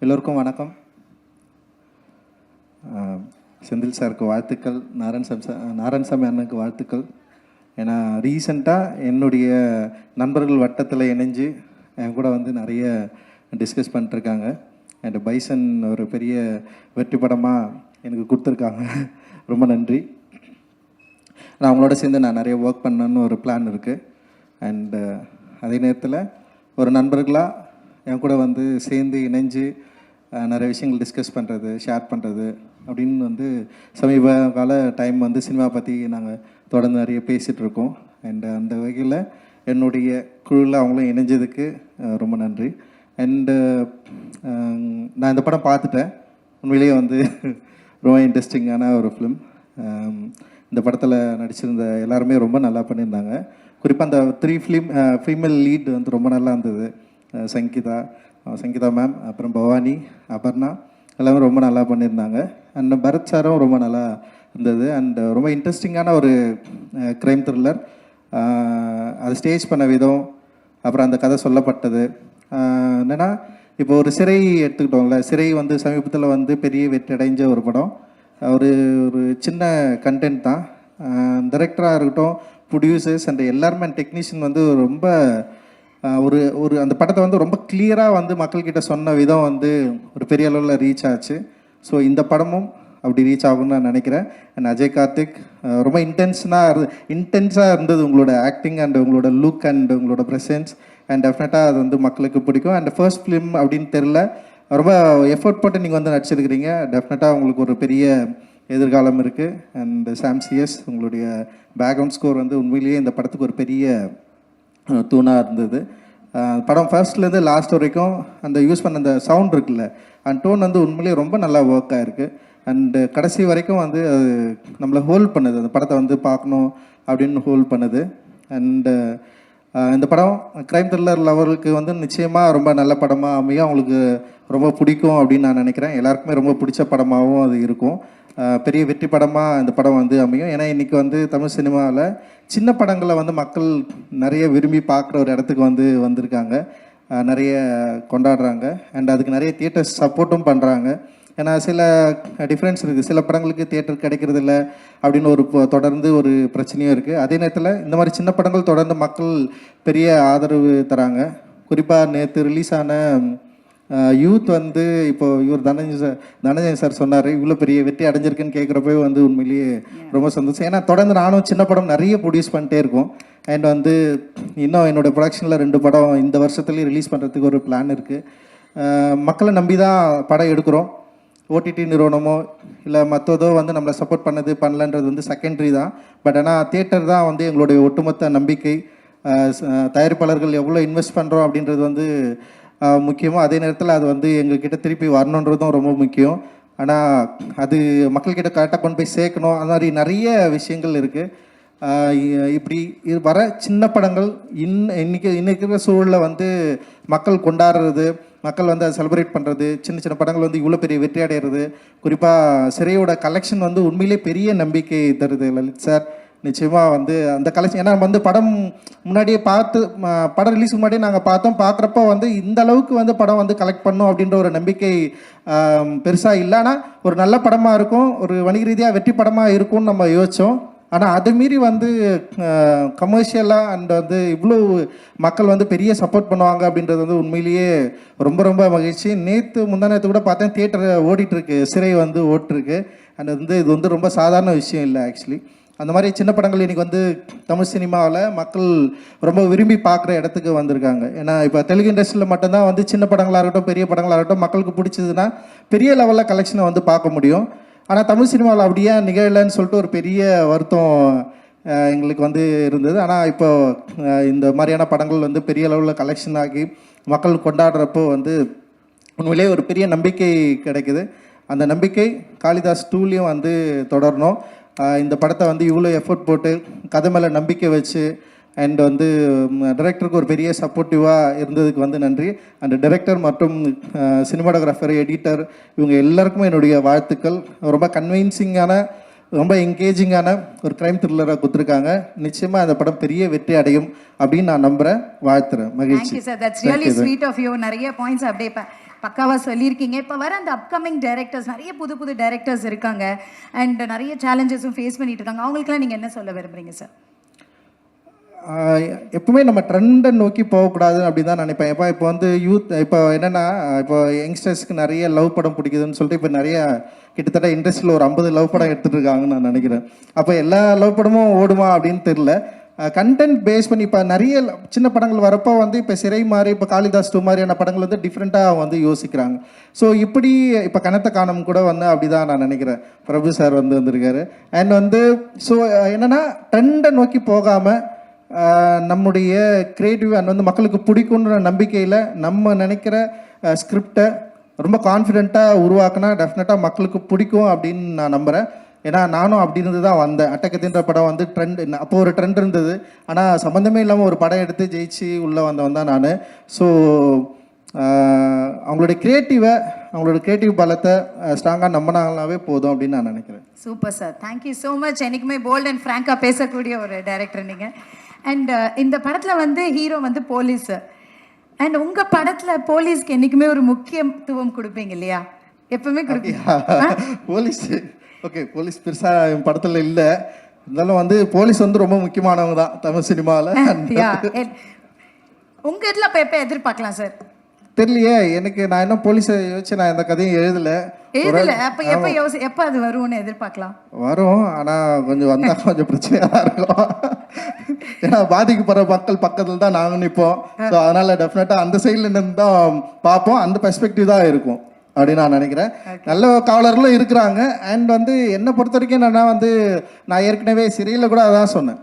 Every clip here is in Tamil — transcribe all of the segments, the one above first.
எல்லோருக்கும் வணக்கம். செந்தில் சாருக்கு வாழ்த்துக்கள், நாராயணசாமி அண்ணனுக்கு வாழ்த்துக்கள். ஏன்னா ரீசெண்டாக என்னுடைய நண்பர்கள் வட்டத்தில் இணைஞ்சு என் கூட வந்து நிறைய டிஸ்கஸ் பண்ணிட்டுருக்காங்க. அண்ட் பைசன் ஒரு பெரிய வெற்றி படமாக எனக்கு கொடுத்துருக்காங்க. ரொம்ப நன்றி. நான் அவங்களோட சேர்ந்து நான் நிறைய ஒர்க் பண்ணணுன்னு ஒரு பிளான் இருக்குது. அண்டு அதே நேரத்தில் ஒரு நண்பர்களாக என் கூட வந்து சேர்ந்து இணைஞ்சு நிறைய விஷயங்கள் டிஸ்கஸ் பண்ணுறது, ஷேர் பண்ணுறது அப்படின்னு வந்து சமீப கால டைம் வந்து சினிமா பற்றி நாங்கள் தொடர்ந்து நிறைய பேசிகிட்ருக்கோம். அண்ட் அந்த வகையில் என்னுடைய குழுவில் அவங்களும் இணைஞ்சதுக்கு ரொம்ப நன்றி. அண்டு நான் இந்த படம் பார்த்துட்டேன். உண்மையிலேயே வந்து ரொம்ப இன்ட்ரெஸ்டிங்கான ஒரு ஃபிலிம். இந்த படத்தில் நடிச்சிருந்த எல்லாருமே ரொம்ப நல்லா பண்ணியிருந்தாங்க. குறிப்பாக அந்த 3 ஃபீமேல் லீட் வந்து ரொம்ப நல்லா இருந்தது. சங்கீதா மேம், அப்புறம் பவானி, அபர்ணா எல்லாமே ரொம்ப நல்லா பண்ணியிருந்தாங்க. அண்ட் பரத் சாரும் ரொம்ப நல்லா இருந்தது. அண்ட் ரொம்ப இன்ட்ரெஸ்டிங்கான ஒரு க்ரைம் த்ரில்லர். அது ஸ்டேஜ் பண்ண விதம், அப்புறம் அந்த கதை சொல்லப்பட்டது என்னென்னா, இப்போ ஒரு சிறை எடுத்துக்கிட்டோம்ல, சிறை வந்து சமீபத்தில் வந்து பெரிய வெற்றி அடைஞ்ச ஒரு படம். ஒரு சின்ன கண்டென்ட் தான். டைரக்டராக இருக்கட்டும், ப்ரொடியூசர்ஸ் அண்ட் எல்லாருமே டெக்னீஷியன் வந்து ரொம்ப ஒரு அந்த படத்தை வந்து ரொம்ப கிளியராக வந்து மக்கள்கிட்ட சொன்ன விதம் வந்து ஒரு பெரிய அளவில் ரீச் ஆச்சு. ஸோ இந்த படமும் அப்படி ரீச் ஆகும்னு நான் நினைக்கிறேன். அண்ட் அஜய் கார்த்திக் ரொம்ப இன்டென்ஸாக இருந்தது உங்களோட ஆக்டிங் அண்ட் உங்களோட லுக் அண்ட் உங்களோட ப்ரெசன்ஸ். அண்ட் டெஃபினட்டாக அது வந்து மக்களுக்கு பிடிக்கும். அண்ட் ஃபர்ஸ்ட் ஃபிலிம் அப்படின்னு தெரில, ரொம்ப எஃபர்ட் போட்டு நீங்கள் வந்து நடிச்சிருக்கிறீங்க. டெஃபினட்டாக உங்களுக்கு ஒரு பெரிய எதிர்காலம் இருக்குது. அண்ட் சாம்சிஎஸ் உங்களுடைய பேக்ரவுண்ட் ஸ்கோர் வந்து உண்மையிலேயே இந்த படத்துக்கு ஒரு பெரிய தூணாக இருந்தது. படம் ஃபர்ஸ்ட்லேருந்து லாஸ்ட் வரைக்கும் அந்த யூஸ் பண்ண அந்த சவுண்ட் இருக்குல்ல, அந்த டோன் வந்து உண்மையிலேயே ரொம்ப நல்லா ஒர்க் ஆகிருக்கு. அண்டு கடைசி வரைக்கும் வந்து அது நம்மளை ஹோல்ட் பண்ணுது, அந்த படத்தை வந்து பார்க்கணும் அப்படின்னு ஹோல்ட் பண்ணுது. அண்டு இந்த படம் க்ரைம் த்ரில்லர் லவருக்கு வந்து நிச்சயமாக ரொம்ப நல்ல படமாக அமையும். அவங்களுக்கு ரொம்ப பிடிக்கும் அப்படின்னு நான் நினைக்கிறேன். எல்லாருக்குமே ரொம்ப பிடிச்ச படமாகவும் அது இருக்கும். பெரிய வெற்றி படமாக இந்த படம் வந்து அமையும். ஏன்னா இன்றைக்கி வந்து தமிழ் சினிமாவில் சின்ன படங்களை வந்து மக்கள் நிறைய விரும்பி பார்க்குற ஒரு இடத்துக்கு வந்து வந்திருக்காங்க, நிறைய கொண்டாடுறாங்க. அண்ட் அதுக்கு நிறைய தியேட்டர்ஸ் சப்போர்ட்டும் பண்ணுறாங்க. ஏன்னா சில டிஃப்ரென்ஸ் இருக்குது, சில படங்களுக்கு தியேட்டர் கிடைக்கிறதில்ல அப்படின்னு தொடர்ந்து ஒரு பிரச்சனையும் இருக்குது. அதே நேரத்தில் இந்த மாதிரி சின்ன படங்கள் தொடர்ந்து மக்கள் பெரிய ஆதரவு தராங்க. குறிப்பாக நேற்று ரிலீஸ் ஆன யூத் வந்து இப்போது இவர் தனஞ்சயன் சார் சொன்னார், இவ்வளோ பெரிய வெற்றி அடைஞ்சிருக்குன்னு கேட்குறப்பவே வந்து உண்மையிலேயே ரொம்ப சந்தோஷம். ஏன்னா தொடர்ந்து நானும் சின்ன படம் நிறைய ப்ரொடியூஸ் பண்ணிட்டே இருக்கோம். அண்ட் வந்து இன்னும் என்னோடய ப்ரொடக்ஷனில் 2 படம் இந்த வருஷத்துலேயே ரிலீஸ் பண்ணுறதுக்கு ஒரு பிளான் இருக்குது. மக்களை நம்பி தான் படம் எடுக்கிறோம். ஓடிடி நிறுவனமோ இல்லை மற்றதோ வந்து நம்மளை சப்போர்ட் பண்ணலன்றது வந்து செகண்டரி தான். பட் ஆனால் தியேட்டர் தான் வந்து எங்களுடைய ஒட்டுமொத்த நம்பிக்கை. தயாரிப்பாளர்கள் எவ்வளோ இன்வெஸ்ட் பண்ணுறோம் அப்படின்றது வந்து முக்கியமாக. அதே நேரத்தில் அது வந்து எங்கள்கிட்ட திருப்பி வரணுன்றதும் ரொம்ப முக்கியம். ஆனால் அது மக்கள்கிட்ட கரெக்டாக கொண்டு போய் சேர்க்கணும். அது மாதிரி நிறைய விஷயங்கள் இருக்குது. இப்படி வர சின்ன படங்கள் இன்றைக்கி இருக்கிற சூழலில் வந்து மக்கள் கொண்டாடுறது, மக்கள் வந்து அதை செலிப்ரேட் பண்ணுறது, சின்ன சின்ன படங்கள் வந்து இவ்வளோ பெரிய வெற்றி அடைகிறது. குறிப்பாக சிறையோட கலெக்ஷன் வந்து உண்மையிலே பெரிய நம்பிக்கை தருது. லலித் சார் நிச்சயமாக வந்து அந்த கலெக்ஷன், ஏன்னா வந்து படம் முன்னாடியே படம் ரிலீஸ் முன்னாடியே நாங்கள் பார்க்குறப்போ வந்து இந்த அளவுக்கு வந்து படம் வந்து கலெக்ட் பண்ணும் அப்படின்ற ஒரு நம்பிக்கை பெருசாக இல்லை. ஆனால் ஒரு நல்ல படமாக இருக்கும், ஒரு வணிக ரீதியாக வெற்றி படமாக இருக்கும்னு நம்ம யோசித்தோம். ஆனால் அதை மீறி வந்து கமர்ஷியலாக அண்ட் வந்து இவ்வளோ மக்கள் வந்து பெரிய சப்போர்ட் பண்ணுவாங்க அப்படின்றது வந்து உண்மையிலேயே ரொம்ப ரொம்ப மகிழ்ச்சி. முந்தானேத்து கூட பார்த்தேன், தியேட்டர் ஓடிட்டுருக்கு, சிறை வந்து ஓட்டிருக்கு. அண்ட் வந்து இது வந்து ரொம்ப சாதாரண விஷயம் இல்லை ஆக்சுவலி. அந்த மாதிரி சின்ன படங்கள் இன்றைக்கி வந்து தமிழ் சினிமாவில் மக்கள் ரொம்ப விரும்பி பார்க்குற இடத்துக்கு வந்திருக்காங்க. ஏன்னா இப்போ தெலுங்கு இண்டஸ்ட்ரியில் மட்டும்தான் வந்து சின்ன படங்களாக இருக்கட்டும், பெரிய படங்களாக இருக்கட்டும், மக்களுக்கு பிடிச்சதுன்னா பெரிய லெவலில் கலெக்ஷனை வந்து பார்க்க முடியும். ஆனால் தமிழ் சினிமாவில் அப்படியே நிகழலைன்னு சொல்லிட்டு ஒரு பெரிய வருத்தம் எங்களுக்கு வந்து இருந்தது. ஆனால் இப்போ இந்த மாதிரியான படங்கள் வந்து பெரிய அளவில் கலெக்ஷன் ஆகி மக்கள் கொண்டாடுறப்போ வந்து உண்மையிலே ஒரு பெரிய நம்பிக்கை கிடைக்குது. அந்த நம்பிக்கை காளிதாஸ் 2லையும் வந்து தொடரணும். இந்த படத்தை வந்து இவ்வளோ எஃபோர்ட் போட்டு கதை மேலே நம்பிக்கை வச்சு அண்ட் வந்து டைரக்டருக்கு ஒரு பெரிய சப்போர்ட்டிவாக இருந்ததுக்கு வந்து நன்றி. அண்ட் டைரக்டர் மற்றும் சினிமாட்டோகிராஃபர், எடிட்டர் இவங்க எல்லாருக்குமே என்னுடைய வாழ்த்துக்கள். ரொம்ப கன்வின்சிங்கான, ரொம்ப என்கேஜிங்கான ஒரு க்ரைம் த்ரில்லராக கொடுத்துருக்காங்க. நிச்சயமாக அந்த படம் பெரிய வெற்றி அடையும் அப்படின்னு நான் நம்புகிறேன், வாழ்த்துறேன். மகிழ்ச்சி. Thank you sir, that's really sweet of you. நிறைய பாயிண்ட்ஸ் அப்படியே பக்காவாக சொல்லியிருக்கீங்க. இப்போ வர அந்த அப்கமிங் டைரக்டர்ஸ், நிறைய புது புது டைரக்டர்ஸ் இருக்காங்க அண்ட் நிறைய சேலஞ்சஸும் ஃபேஸ் பண்ணிட்டு இருக்காங்க. அவங்களுக்குலாம் நீங்கள் என்ன சொல்ல விரும்புறீங்க சார்? எப்பவுமே நம்ம ட்ரெண்டை நோக்கி போகக்கூடாது அப்படி தான் நினைப்பேன். இப்போ வந்து யூத் இப்போ என்னென்னா, இப்போ யங்ஸ்டர்ஸ்க்கு நிறைய லவ் படம் பிடிக்குதுன்னு சொல்லிட்டு இப்போ நிறைய கிட்டத்தட்ட இண்டஸ்ட்ரியில் ஒரு 50 லவ் படம் எடுத்துகிட்டு இருக்காங்கன்னு நான் நினைக்கிறேன். அப்போ எல்லா லவ் படமும் ஓடுமா அப்படின்னு தெரில. கண்டென்ட் பேஸ் பண்ணி இப்போ நிறைய சின்ன படங்கள் வரப்போ வந்து இப்போ சிறை மாதிரி, இப்போ காளிதாஸ் 2 மாதிரியான படங்கள் வந்து டிஃப்ரெண்ட்டாக வந்து யோசிக்கிறாங்க. ஸோ இப்படி இப்போ கனத்த காணம் கூட வந்து அப்படி தான் நான் நினைக்கிறேன். பிரபு சார் வந்து வந்திருக்காரு. அண்ட் வந்து ஸோ என்னென்னா ட்ரெண்டை நோக்கி போகாமல் நம்முடைய கிரியேட்டிவ் அண்ட் வந்து மக்களுக்கு பிடிக்குன்ற நம்பிக்கையில் நம்ம நினைக்கிற ஸ்கிரிப்டை ரொம்ப கான்ஃபிடென்ட்டாக உருவாக்குனா டெஃபினட்டாக மக்களுக்கு பிடிக்கும் அப்படின்னு நான் நம்புகிறேன். ஏன்னா நானும் அப்படி இருந்து தான் வந்தேன். அட்டகத்தின்ற படம் வந்து ட்ரெண்ட், அப்போது ஒரு ட்ரெண்ட் இருந்தது. ஆனால் சம்மந்தமே இல்லாமல் ஒரு படம் எடுத்து ஜெயிச்சு உள்ளே வந்தவன் தான் நான். ஸோ அவங்களுடைய கிரியேட்டிவை, அவங்களோட கிரியேட்டிவ் பலத்தை ஸ்ட்ராங்காக நம்பினாங்களாவே போதும் அப்படின்னு நான் நினைக்கிறேன். Super sir, thank you so much. என்றைக்குமே போல்ட் அண்ட் ஃப்ராங்காக பேசக்கூடிய ஒரு டைரக்டர் நீங்கள். அண்ட் இந்த படத்தில் வந்து ஹீரோ வந்து போலீஸு. அண்ட் உங்கள் படத்தில் போலீஸ்க்கு என்றைக்குமே ஒரு முக்கியத்துவம் கொடுப்பீங்க இல்லையா? எப்பவுமே கொடுப்பீங்க. போலீஸ் ஓகே, போலீஸ் பெருசாக என் படத்தில் இல்லை. இருந்தாலும் வந்து போலீஸ் வந்து ரொம்ப முக்கியமானவங்க தான் தமிழ் சினிமாவில். உங்கள் இதில் இப்போ எப்போ எதிர்பார்க்கலாம் சார்? தெரியலையே எனக்கு. நான் என்ன போலீஸை யோசிச்சு நான் இந்த கதையும் எழுதலை. அப்போ எப்போ அது வரும்னு எதிர்பார்க்கலாம்? வரும், ஆனால் கொஞ்சம் வந்தால் கொஞ்சம் பிரச்சனையாக இருக்கும். ஏன்னா பாதிக்கப்படுற மக்கள் பக்கத்தில் தான் நாங்கள் நிற்போம். ஸோ அதனால் டெஃபினட்டாக அந்த சைடில் இருந்து தான் பார்ப்போம். அந்த பெர்ஸ்பெக்டிவ் தான் இருக்கும் அப்படின்னு நான் நினைக்கிறேன். நல்ல காவலர்களும் இருக்கிறாங்க. அண்ட் வந்து என்னை பொறுத்த வரைக்கும் என்னென்னா வந்து நான் ஏற்கனவே சிறையில் கூட அதான் சொன்னேன்.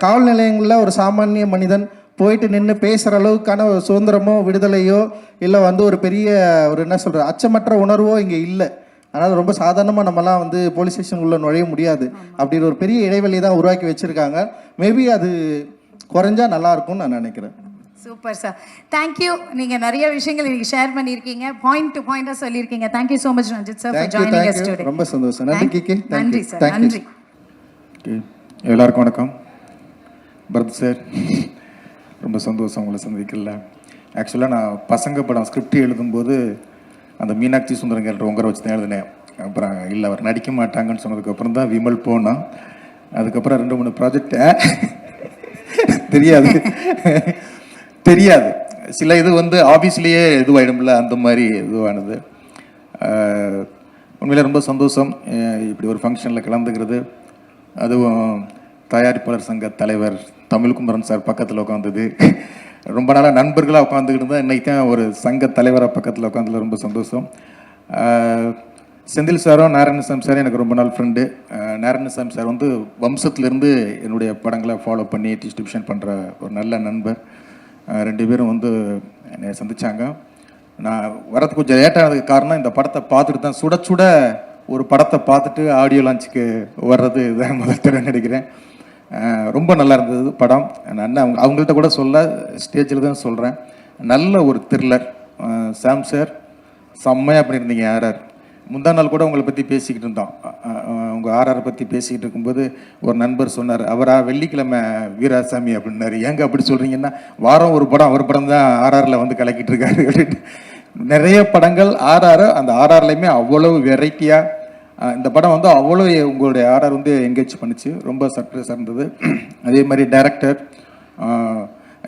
காவல் நிலையங்களில் ஒரு சாமானிய மனிதன் போயிட்டு நின்று பேசுகிற அளவுக்கான ஒரு சுதந்திரமோ விடுதலையோ இல்லை வந்து ஒரு பெரிய ஒரு என்ன சொல்கிற அச்சமற்ற உணர்வோ இங்கே இல்லை. அதனால் ரொம்ப சாதாரணமாக நம்மலாம் வந்து போலீஸ் ஸ்டேஷன் உள்ள நுழைய முடியாது. அப்படின்ற ஒரு பெரிய இடைவெளி தான் உருவாக்கி வச்சுருக்காங்க. மேபி அது குறைஞ்சா நல்லாயிருக்கும்னு நான் நினைக்கிறேன். Super sir, thank you. நீங்கள் நிறைய விஷயங்கள் இன்னைக்கு ஷேர் பண்ணியிருக்கீங்க, பாயிண்ட் டு பாயிண்டாக சொல்லியிருக்கீங்க. Thank you so much Ranjith sir for joining us today. ரொம்ப சந்தோஷம். நன்றி கிக்கி. நன்றி சார், நன்றி. எல்லாருக்கும் வணக்கம். பரத் சார், ரொம்ப சந்தோஷம் உங்களை சந்திக்கல. ஆக்சுவலாக நான் பசங்க படம் ஸ்கிரிப்ட் எழுதும்போது அந்த மீனாட்சி சுந்தரம் கேரக்டர் உங்கரை வச்சு தான் எழுதினேன். அப்புறம் இல்லை அவர் நடிக்க மாட்டாங்கன்னு சொன்னதுக்கப்புறம் தான் விமல் போனான். அதுக்கப்புறம் 2-3 ப்ராஜெக்ட் தெரியாது சில இது வந்து ஆஃபீஸ்லேயே இதுவாயிடும்ல, அந்த மாதிரி இதுவானது. உண்மையிலே ரொம்ப சந்தோஷம் இப்படி ஒரு ஃபங்க்ஷனில் கலந்துக்கிறது. அதுவும் தயாரிப்பாளர் சங்க தலைவர் தமிழ்குமரன் சார் பக்கத்தில் உட்காந்தது. ரொம்ப நாளாக நண்பர்களாக உட்காந்துக்கிட்டு இருந்தால் இன்றைக்கி தான் ஒரு சங்க தலைவராக பக்கத்தில் உட்காந்துல ரொம்ப சந்தோஷம். செந்தில் சாரும் நாராயணசாமி சாரும் எனக்கு ரொம்ப நாள் ஃப்ரெண்டு. நாராயணசாமி சார் வந்து வம்சத்துலேருந்து என்னுடைய படங்களை ஃபாலோ பண்ணி டிஸ்ட்ரிபியூஷன் பண்ணுற ஒரு நல்ல நண்பர். 2 பேரும் வந்து என்னை சந்தித்தாங்க. நான் வரது கொஞ்சம் லேட்டானதுக்கு காரணம் இந்த படத்தை பார்த்துட்டு தான் சுட சுட ஒரு படத்தை பார்த்துட்டு ஆடியோ லான்ச்சுக்கு வர்றது இதான் முதல் தடவை நடிக்கிறேன். ரொம்ப நல்லா இருந்தது படம். நான் அவங்கள்ட்ட கூட சொல்ல ஸ்டேஜில் தான் சொல்கிறேன். நல்ல ஒரு த்ரில்லர். சாம் சார் செம்மையாக பண்ணியிருந்தீங்க. ஆர்ஆர் முந்தா நாள் கூட உங்களை பற்றி பேசிக்கிட்டு இருந்தோம். உங்கள் ஆர்ஆரை பற்றி பேசிக்கிட்டு இருக்கும்போது ஒரு நண்பர் சொன்னார், அவரா வெள்ளிக்கிழமை வீராசாமி அப்படின்னாரு. ஏங்க அப்படி சொல்கிறீங்கன்னா, வாரம் ஒரு படம் அவர் படம் தான் ஆர்ஆரில் வந்து கலக்கிட்டு இருக்காரு அப்படின்னு. நிறைய படங்கள் ஆர்ஆர், அந்த ஆர்ஆர்லையுமே அவ்வளவு வெரைட்டியாக இந்த படம் வந்து அவ்வளோ உங்களுடைய ஆர்ஆர் வந்து என்கேஜ் பண்ணிச்சு. ரொம்ப சர்ப்ரைஸாக இருந்தது. அதே மாதிரி டைரக்டர்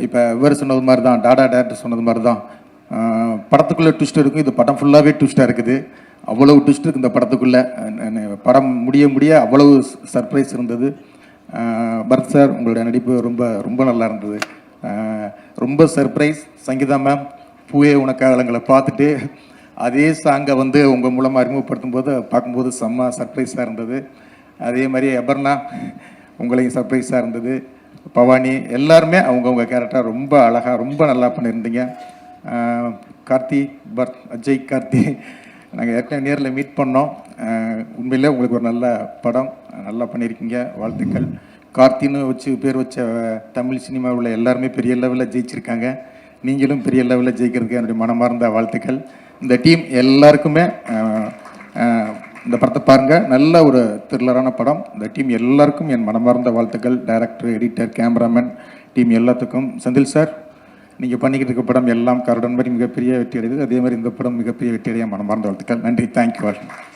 இப்போ இவர் சொன்னது மாதிரி தான், டாடா டேரக்டர் சொன்னது மாதிரி தான் படத்துக்குள்ளே ட்விஸ்ட் இருக்கும். இது படம் ஃபுல்லாகவே ட்விஸ்ட்டாக இருக்குது. அவ்வளவு ட்விஸ்ட் இருக்குது இந்த படத்துக்குள்ளே. படம் முடிய அவ்வளவு சர்ப்ரைஸ் இருந்தது. பரத் சார் உங்களுடைய நடிப்பு ரொம்ப ரொம்ப நல்லா இருந்தது. ரொம்ப சர்ப்ரைஸ். சங்கீதா மேம் பூவே உனக்காகங்களை பார்த்துட்டு அதே சாங்கை வந்து உங்கள் மூலமாக அறிமுகப்படுத்தும் போது பார்க்கும்போது செம்ம சர்ப்ரைஸாக இருந்தது. அதே மாதிரி அபர்ணா உங்களையும் சர்ப்ரைஸாக இருந்தது. பவானி எல்லாருமே அவங்கவுங்க கேரக்டர் ரொம்ப அழகாக ரொம்ப நல்லா பண்ணியிருந்தீங்க. கார்த்தி அஜய் கார்த்தி நாங்கள் ஏற்கனவே நேரில் மீட் பண்ணோம். உண்மையிலே உங்களுக்கு ஒரு நல்ல படம் நல்லா பண்ணியிருக்கீங்க. வாழ்த்துக்கள். கார்த்தின்னு வச்சு பேர் வச்ச தமிழ் சினிமாவில் எல்லாருமே பெரிய லெவலில் ஜெயிச்சிருக்காங்க. நீங்களும் பெரிய லெவலில் ஜெயிக்கிறதுக்கு என்னுடைய மனமார்ந்த வாழ்த்துக்கள். இந்த டீம் எல்லாருக்குமே இந்த படத்தை பாருங்கள். நல்ல ஒரு த்ரில்லரான படம். இந்த டீம் எல்லாருக்கும் என் மனமார்ந்த வாழ்த்துக்கள். டைரக்டர், எடிட்டர், கேமராமேன் டீம் எல்லாத்துக்கும். செந்தில் சார் நீங்கள் பண்ணிக்கிட்டு இருக்க படம் எல்லாம் கருடன் மாதிரி மிகப்பெரிய வெற்றி அடையுது. அதே மாதிரி இந்த படம் மிகப்பெரிய வெற்றி அடைய மனமார்ந்த வாழ்த்துக்கள். நன்றி. Thank you all.